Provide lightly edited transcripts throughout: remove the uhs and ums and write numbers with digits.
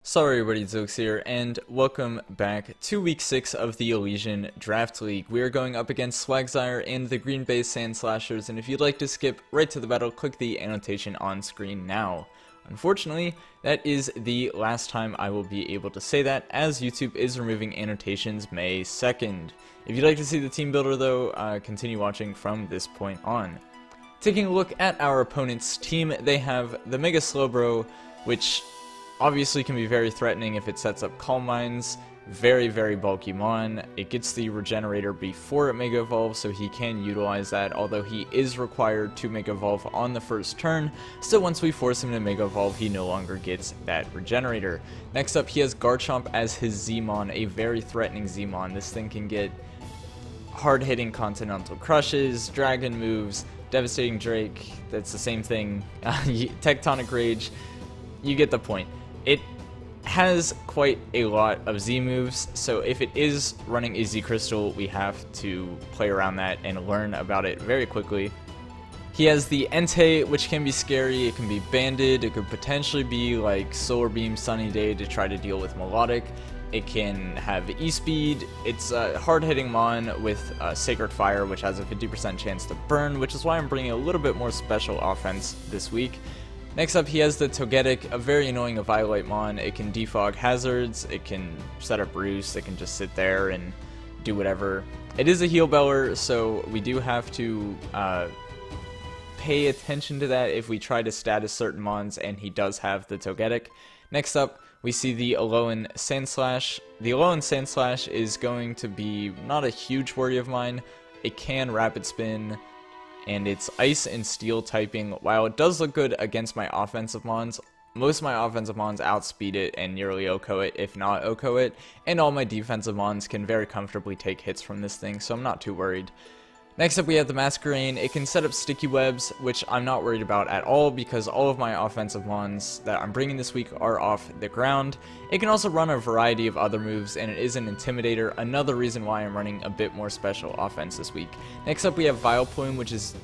Sorry everybody, Xilicks here, and welcome back to week 6 of the Elysian Draft League. We are going up against Swagsire and the Green Bay Sandslashers, and if you'd like to skip right to the battle, click the annotation on screen now. Unfortunately, that is the last time I will be able to say that, as YouTube is removing annotations May 2nd. If you'd like to see the team builder though, continue watching from this point on. Taking a look at our opponent's team, they have the Mega Slowbro, which obviously can be very threatening if it sets up Calm Minds. Very bulky mon. It gets the Regenerator before it Mega Evolves, so he can utilize that, although he is required to Mega Evolve on the first turn. So once we force him to Mega Evolve, he no longer gets that Regenerator. Next up, he has Garchomp as his Z-Mon, a very threatening Z-Mon. This thing can get hard-hitting Continental Crushes, Dragon moves, Devastating Drake, that's the same thing, Tectonic Rage, you get the point. It has quite a lot of Z moves, so if it is running a Z Crystal, we have to play around that and learn about it very quickly. He has the Entei, which can be scary. It can be banded. It could potentially be like Solar Beam, Sunny Day to try to deal with Melodic. It can have E-Speed. It's a hard-hitting mon with Sacred Fire, which has a 50% chance to burn, which is why I'm bringing a little bit more special offense this week. Next up, he has the Togetic, a very annoying Eviolite mon. It can defog hazards, it can set up roosts, it can just sit there and do whatever. It is a Heal Beller, so we do have to pay attention to that if we try to status certain mons, and he does have the Togetic. Next up, we see the Elysian Sandslash. The Elysian Sandslash is going to be not a huge worry of mine. It can Rapid Spin, and it's Ice and Steel typing. While it does look good against my offensive mons, most of my offensive mons outspeed it and nearly OHKO it, if not OHKO it, and all my defensive mons can very comfortably take hits from this thing, so I'm not too worried. Next up, we have the Masquerain. It can set up Sticky Webs, which I'm not worried about at all because all of my offensive mons that I'm bringing this week are off the ground. It can also run a variety of other moves, and it is an Intimidator, another reason why I'm running a bit more special offense this week. Next up, we have Vileplume, which is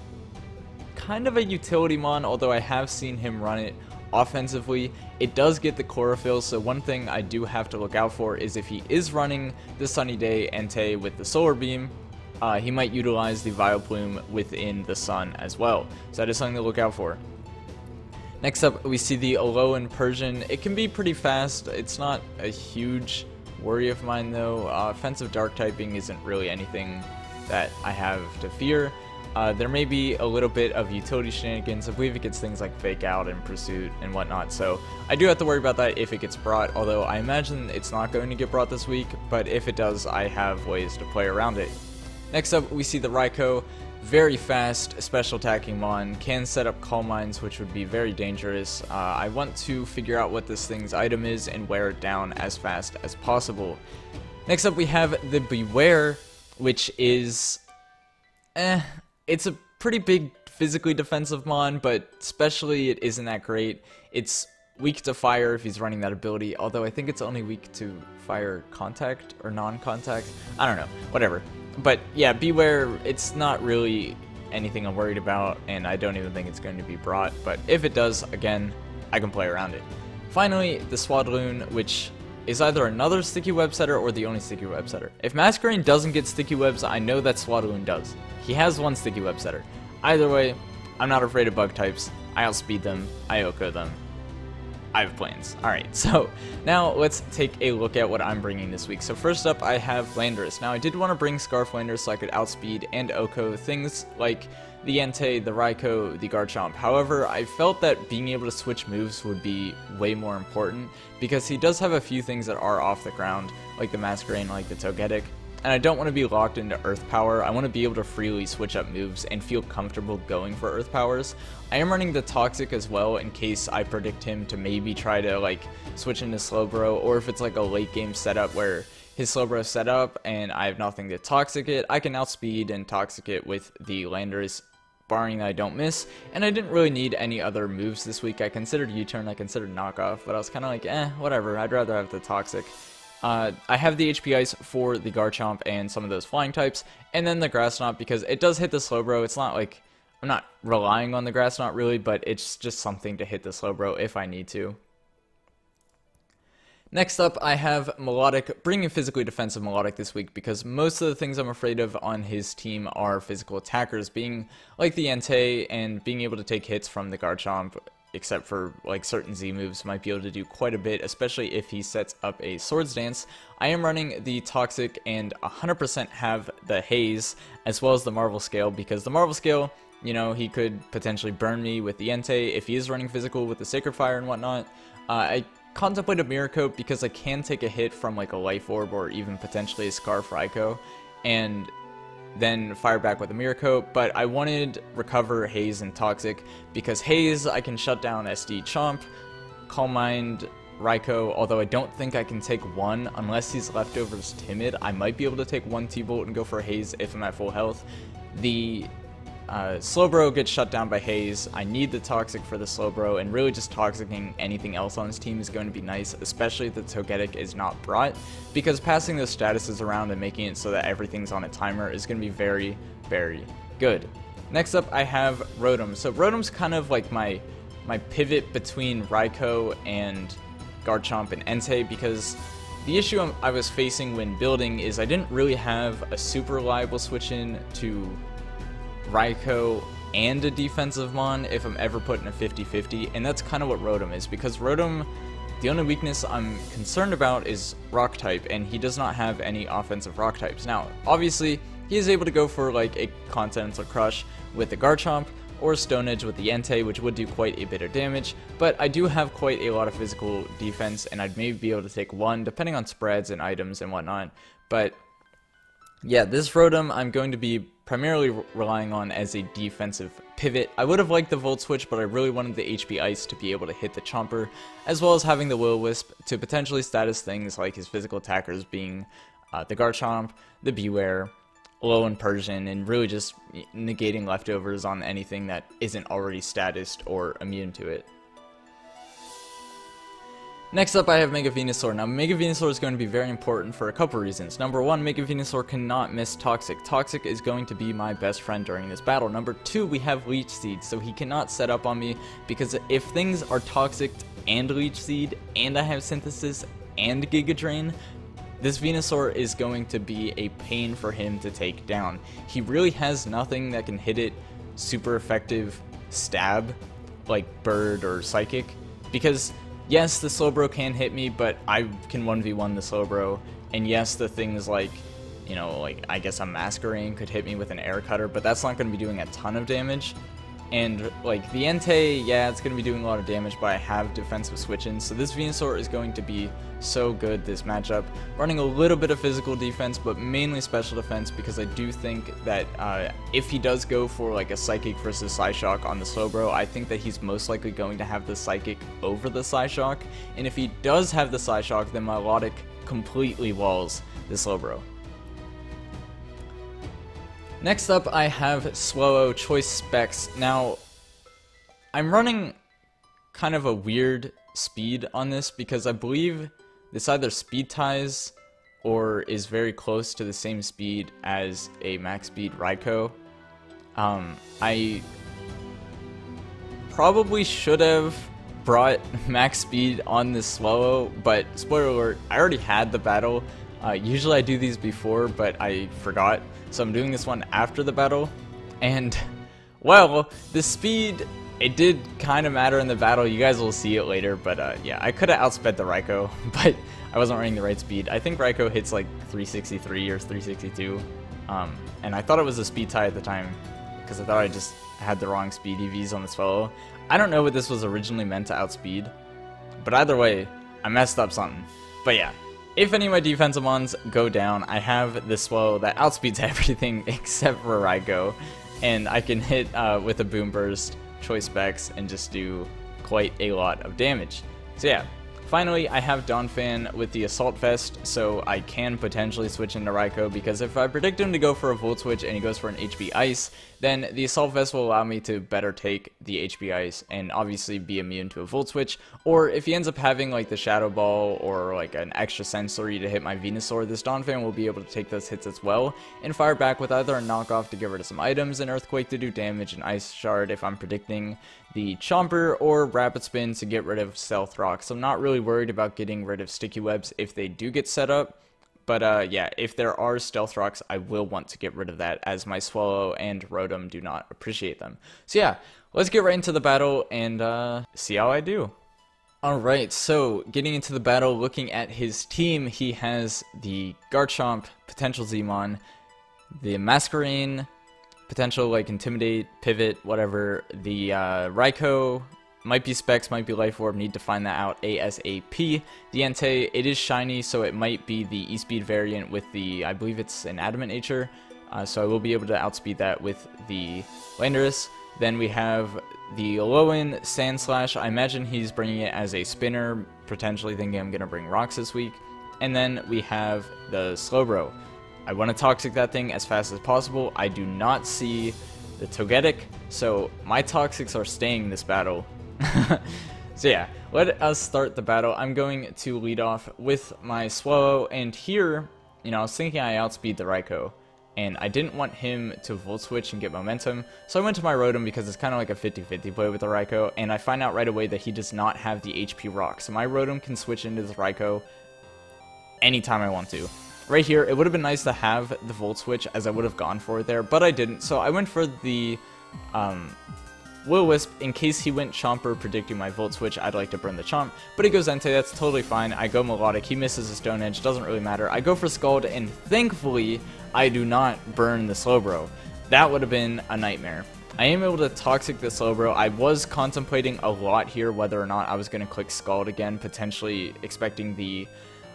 kind of a utility mon, although I have seen him run it offensively. It does get the Chlorophyll, so one thing I do have to look out for is if he is running the Sunny Day Entei with the Solar Beam, he might utilize the Vileplume within the sun as well. So that is something to look out for. Next up, we see the Alolan Persian. It can be pretty fast. It's not a huge worry of mine though. Offensive Dark typing isn't really anything that I have to fear. There may be a little bit of utility shenanigans. I believe it gets things like Fake Out and Pursuit and whatnot, so I do have to worry about that if it gets brought, although I imagine it's not going to get brought this week, but if it does, I have ways to play around it. Next up, we see the Raikou. Very fast, special attacking mon, can set up Calm Minds, which would be very dangerous. I want to figure out what this thing's item is and wear it down as fast as possible. Next up, we have the Beware, which is it's a pretty big physically defensive mon, but specially it isn't that great. It's weak to fire if he's running that ability, although I think it's only weak to fire contact or non-contact. I don't know, whatever. But yeah, Beware, it's not really anything I'm worried about, and I don't even think it's going to be brought, but if it does, again, I can play around it. Finally, the Swadloon, which is either another Sticky Web setter or the only Sticky Web setter. If Masquerain doesn't get Sticky Webs, I know that Swadloon does. He has one Sticky Web setter. Either way, I'm not afraid of bug types. I outspeed them, I OHKO them. I have plans. Alright, so now let's take a look at what I'm bringing this week. So first up, I have Landorus. Now I did want to bring Scarf Landorus so I could outspeed and OHKO things like the Entei, the Raikou, the Garchomp. However, I felt that being able to switch moves would be way more important because he does have a few things that are off the ground, like the Masquerain, like the Togetic. And I don't want to be locked into Earth Power. I want to be able to freely switch up moves and feel comfortable going for Earth Powers. I am running the Toxic as well in case I predict him to maybe try to like switch into Slowbro, or if it's like a late game setup where his Slowbro set up and I have nothing to Toxic it, I can outspeed and Toxic it with the Landorus, barring that I don't miss. And I didn't really need any other moves this week. I considered U-Turn, I considered Knockoff, but I was kind of like, whatever, I'd rather have the Toxic. I have the HP Ice for the Garchomp and some of those flying types, and then the Grass Knot because it does hit the Slowbro. It's not like I'm not relying on the Grass Knot really, but it's just something to hit the Slowbro if I need to. Next up, I have Melodic, bringing physically defensive Melodic this week because most of the things I'm afraid of on his team are physical attackers, being like the Entei and being able to take hits from the Garchomp, except for like certain Z moves might be able to do quite a bit, especially if he sets up a Swords Dance. I am running the Toxic and 100% have the Haze as well as the Marvel Scale because the Marvel Scale, you know, he could potentially burn me with the Entei if he is running physical with the Sacred Fire and whatnot. I contemplated Mirror Coat because I can take a hit from like a Life Orb or even potentially a Scarf Raikou and then fire back with a Mirror Coat, but I wanted Recover, Haze, and Toxic because Haze I can shut down SD Chomp, Calm Mind, Raikou, although I don't think I can take one unless he's Leftovers Timid. I might be able to take one T-Bolt and go for Haze if I'm at full health. The Slowbro gets shut down by Haze. I need the Toxic for the Slowbro, and really just toxicking anything else on his team is going to be nice, especially if the Togetic is not brought, because passing those statuses around and making it so that everything's on a timer is going to be very, very good. Next up, I have Rotom. So Rotom's kind of like my pivot between Raikou and Garchomp and Entei, because the issue I was facing when building is I didn't really have a super reliable switch in to Raikou and a defensive Mon if I'm ever put in a 50-50, and that's kind of what Rotom is, because Rotom, the only weakness I'm concerned about is Rock type, and he does not have any offensive Rock types. Now, obviously, he is able to go for like a Continental Crush with the Garchomp, or Stone Edge with the Entei, which would do quite a bit of damage, but I do have quite a lot of physical defense, and I'd maybe be able to take one, depending on spreads and items and whatnot. But yeah, this Rotom I'm going to be primarily relying on as a defensive pivot. I would have liked the Volt Switch, but I really wanted the HP Ice to be able to hit the Chomper, as well as having the Will-O-Wisp to potentially status things like his physical attackers being the Garchomp, the Beware, Alolan Persian, and really just negating leftovers on anything that isn't already statused or immune to it. Next up, I have Mega Venusaur. Now, Mega Venusaur is going to be very important for a couple reasons. Number one, Mega Venusaur cannot miss Toxic. Toxic is going to be my best friend during this battle. Number two, we have Leech Seed, so he cannot set up on me, because if things are Toxic and Leech Seed, and I have Synthesis and Giga Drain, this Venusaur is going to be a pain for him to take down. He really has nothing that can hit it super effective stab, like Bird or Psychic, because yes, the Slowbro can hit me, but I can 1v1 the Slowbro, and yes, the things like, you know, like, I guess a Masquerain could hit me with an Air Cutter, but that's not going to be doing a ton of damage. And, like, the Entei, yeah, it's going to be doing a lot of damage, but I have defensive switch-ins, so this Venusaur is going to be so good this matchup. Running a little bit of physical defense, but mainly special defense, because I do think that if he does go for, like, a Psychic versus Psyshock on the Slowbro, I think that he's most likely going to have the Psychic over the Psyshock, and if he does have the Psyshock, then Melodic completely walls the Slowbro. Next up, I have Swallow Choice Specs. Now, I'm running kind of a weird speed on this because I believe this either speed ties or is very close to the same speed as a max speed Raikou. I probably should have brought max speed on this Swallow, but spoiler alert, I already had the battle. Usually I do these before, but I forgot. So I'm doing this one after the battle, and, well, the speed, it did kind of matter in the battle. You guys will see it later, but yeah, I could have outsped the Raikou, but I wasn't running the right speed. I think Raikou hits like 363 or 362, and I thought it was a speed tie at the time, because I thought I just had the wrong speed EVs on the Swallow. I don't know what this was originally meant to outspeed, but either way, I messed up something. But yeah. If any of my defensive mons go down, I have the Swallow that outspeeds everything except for Raikou, and I can hit with a Boom Burst, Choice Specs, and just do quite a lot of damage. So yeah, finally I have Donphan with the Assault Vest, so I can potentially switch into Raikou, because if I predict him to go for a Volt Switch and he goes for an HP Ice, then the Assault Vest will allow me to better take the HP Ice and obviously be immune to a Volt Switch. Or if he ends up having like the Shadow Ball or like an extra sensory to hit my Venusaur, this Donphan will be able to take those hits as well and fire back with either a knockoff to get rid of some items, an Earthquake to do damage, an Ice Shard if I'm predicting the Chomper or Rapid Spin to get rid of Stealth Rock. So I'm not really worried about getting rid of Sticky Webs if they do get set up. But yeah, if there are Stealth Rocks, I will want to get rid of that, as my Swallow and Rotom do not appreciate them. So yeah, let's get right into the battle and see how I do. Alright, so getting into the battle, looking at his team, he has the Garchomp, potential Zmon, the Masquerain, potential like Intimidate, Pivot, whatever, the Raikou, might be Specs, might be Life Orb, need to find that out ASAP. The Entei, it is shiny, so it might be the E-Speed variant with the, I believe it's an Adamant Nature, so I will be able to outspeed that with the Landorus. Then we have the Alolan Sandslash. I imagine he's bringing it as a spinner, potentially thinking I'm going to bring rocks this week. And then we have the Slowbro. I want to Toxic that thing as fast as possible. I do not see the Togetic, so my Toxics are staying this battle. So yeah, let us start the battle. I'm going to lead off with my Swallow, and here, you know, I was thinking I outspeed the Raikou, and I didn't want him to Volt Switch and get momentum, so I went to my Rotom because it's kind of like a 50-50 play with the Raikou, and I find out right away that he does not have the HP Rock, so my Rotom can switch into the Raikou anytime I want to. Right here, it would have been nice to have the Volt Switch, as I would have gone for it there, but I didn't, so I went for the Will-O-Wisp. In case he went Chomper predicting my Volt Switch, I'd like to burn the Chomp, but he goes Entei, that's totally fine. I go Melodic, he misses a Stone Edge, doesn't really matter. I go for Scald, and thankfully, I do not burn the Slowbro. That would have been a nightmare. I am able to Toxic the Slowbro. I was contemplating a lot here whether or not I was going to click Scald again, potentially expecting the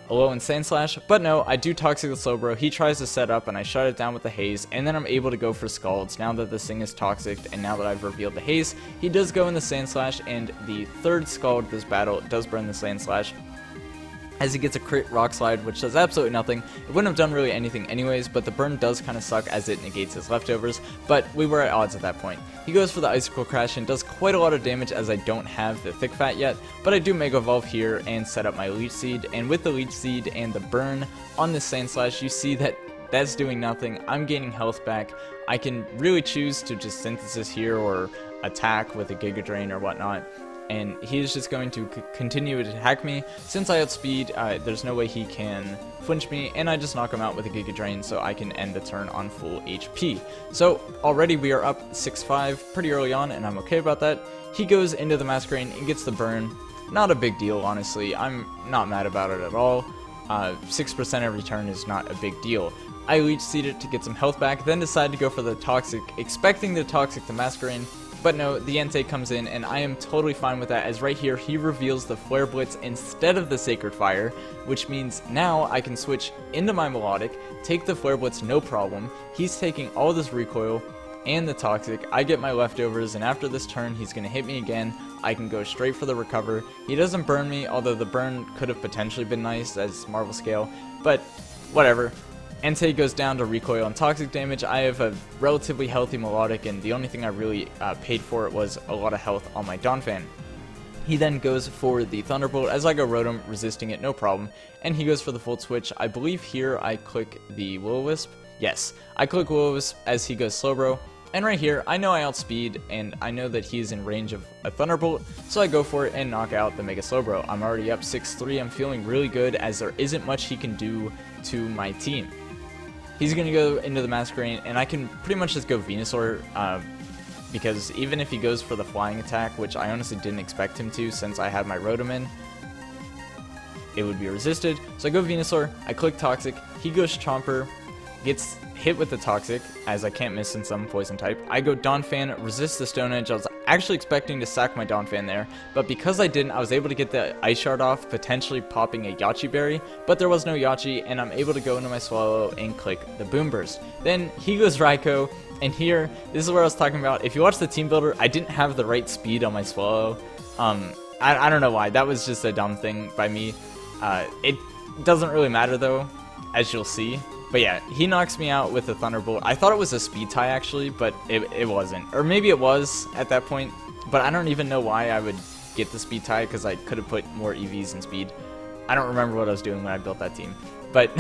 Alolan Sandslash, but no, I do Toxic the Slowbro. He tries to set up and I shut it down with the Haze, and then I'm able to go for Scalds now that this thing is Toxic, and now that I've revealed the Haze, he does go in the Sandslash, and the third Scald this battle does burn the Sandslash, as he gets a crit Rock Slide, which does absolutely nothing. It wouldn't have done really anything anyways, but the burn does kind of suck as it negates his leftovers, but we were at odds at that point. He goes for the Icicle Crash and does quite a lot of damage as I don't have the Thick Fat yet, but I do Mega Evolve here and set up my Leech Seed, and with the Leech Seed and the burn on this Sandslash, you see that that's doing nothing. I'm gaining health back. I can really choose to just Synthesis here or attack with a Giga Drain or whatnot, and he's just going to continue to attack me. Since I outspeed, there's no way he can flinch me, and I just knock him out with a Giga Drain so I can end the turn on full HP. So already we are up 6-5 pretty early on, and I'm okay about that. He goes into the Masquerain and gets the burn. Not a big deal, honestly. I'm not mad about it at all. 6% every turn is not a big deal. I Leech Seed it to get some health back, then decide to go for the Toxic, expecting the Toxic the Masquerain. But no, the Entei comes in, and I am totally fine with that, as right here he reveals the Flare Blitz instead of the Sacred Fire, which means now I can switch into my Melodic, take the Flare Blitz no problem. He's taking all this recoil and the Toxic. I get my leftovers, and after this turn he's going to hit me again. I can go straight for the Recover. He doesn't burn me, although the burn could have potentially been nice as Marvel Scale, but whatever. Entei goes down to recoil and toxic damage. I have a relatively healthy Melodic, and the only thing I really paid for it was a lot of health on my Donphan. He then goes for the Thunderbolt as I go Rotom, resisting it no problem, and he goes for the Volt Switch. I believe here I click the Will-O-Wisp. Yes, I click Will-O-Wisp as he goes Slowbro, and right here I know I outspeed, and I know that he's in range of a Thunderbolt, so I go for it and knock out the Mega Slowbro. I'm already up 6-3. I'm feeling really good as there isn't much he can do to my team. He's going to go into the Masquerain, and I can pretty much just go Venusaur, because even if he goes for the flying attack, which I honestly didn't expect him to since I had my Rotom in, it would be resisted. So I go Venusaur, I click Toxic, he goes Chomper, gets hit with the Toxic, as I can't miss since I'm Poison type. I go Donphan, resist the Stone Edge. I was actually expecting to sack my Donphan there, but because I didn't, I was able to get the Ice Shard off, potentially popping a Yachi Berry, but there was no Yachi, and I'm able to go into my Swallow and click the Boom Burst. Then he goes Raikou, and here, this is where I was talking about. If you watch the Team Builder, I didn't have the right speed on my Swallow. I don't know why. That was just a dumb thing by me. It doesn't really matter though, as you'll see. But yeah, he knocks me out with a Thunderbolt. I thought it was a speed tie actually, but it wasn't. Or maybe it was at that point, but I don't even know why I would get the speed tie, because I could have put more EVs in speed. I don't remember what I was doing when I built that team. But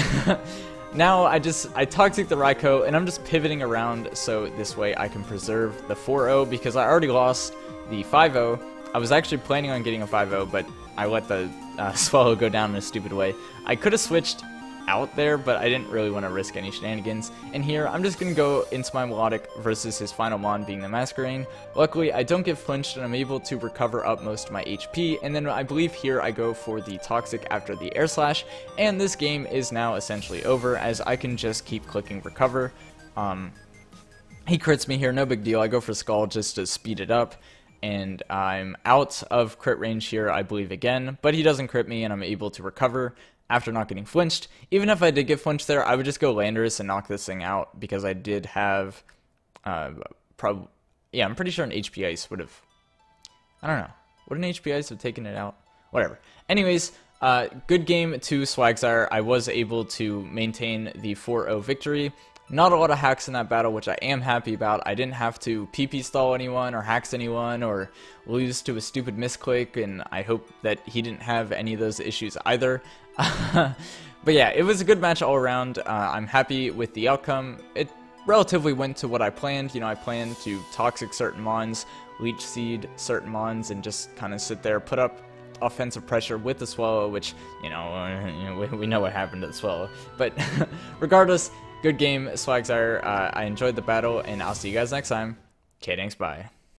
now I Toxic the Raikou, and I'm just pivoting around so this way I can preserve the 4-0 because I already lost the 5-0. I was actually planning on getting a 5-0, but I let the Swallow go down in a stupid way. I could have switched out there, but I didn't really want to risk any shenanigans. And here, I'm just going to go into my Melodic versus his final mon being the Masquerain. Luckily, I don't get flinched, and I'm able to recover up most of my HP, and then I believe here I go for the Toxic after the Air Slash, and this game is now essentially over, as I can just keep clicking recover. He crits me here, no big deal. I go for Skull just to speed it up, and I'm out of crit range here, I believe, again, but he doesn't crit me, and I'm able to recover after not getting flinched. Even if I did get flinched there, I would just go Landorus and knock this thing out, because I did have, yeah, I'm pretty sure an HP Ice would have, I don't know, would an HP Ice have taken it out? Whatever. Anyways, good game to Swagsire. I was able to maintain the 4-0 victory. Not a lot of hacks in that battle, which I am happy about. I didn't have to PP stall anyone or hacks anyone or lose to a stupid misclick, and I hope that he didn't have any of those issues either. But yeah, it was a good match all around. I'm happy with the outcome. It relatively went to what I planned. You know, I planned to Toxic certain mons, Leech Seed certain mons, and just kind of sit there, put up offensive pressure with the Swallow, which, you know, we know what happened to the Swallow. But regardless, good game, Swagsire. I enjoyed the battle, and I'll see you guys next time. Okay, thanks, bye.